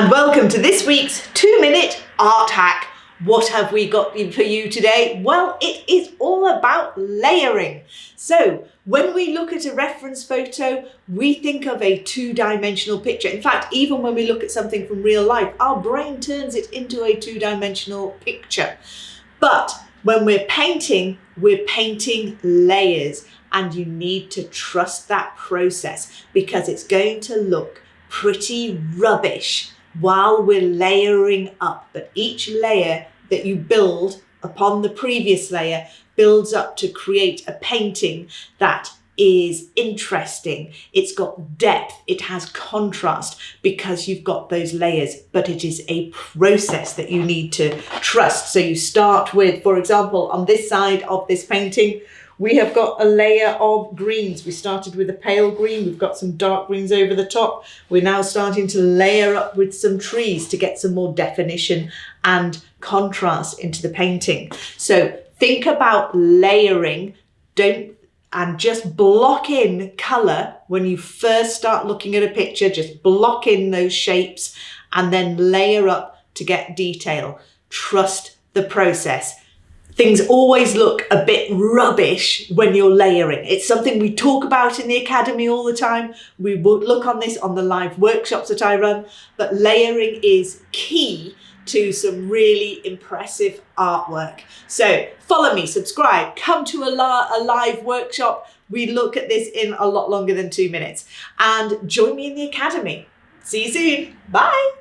and welcome to this week's 2-minute art hack. What have we got for you today? Well, it is all about layering. So when we look at a reference photo, we think of a two-dimensional picture. In fact, even when we look at something from real life, our brain turns it into a two-dimensional picture. But when we're painting layers, and you need to trust that process because it's going to look pretty rubbish while we're layering up. But each layer that you build upon the previous layer builds up to create a painting that is interesting. It's got depth, it has contrast because you've got those layers, but it is a process that you need to trust. So you start with, for example, on this side of this painting, we have got a layer of greens. We started with a pale green. We've got some dark greens over the top. We're now starting to layer up with some trees to get some more definition and contrast into the painting. So think about layering. And just block in colour when you first start looking at a picture. Just block in those shapes and then layer up to get detail. Trust the process. Things always look a bit rubbish when you're layering. It's something we talk about in the academy all the time. We will look on this on the live workshops that I run, but layering is key to some really impressive artwork. So follow me, subscribe, come to a live workshop. We look at this in a lot longer than 2 minutes, and join me in the academy. See you soon. Bye.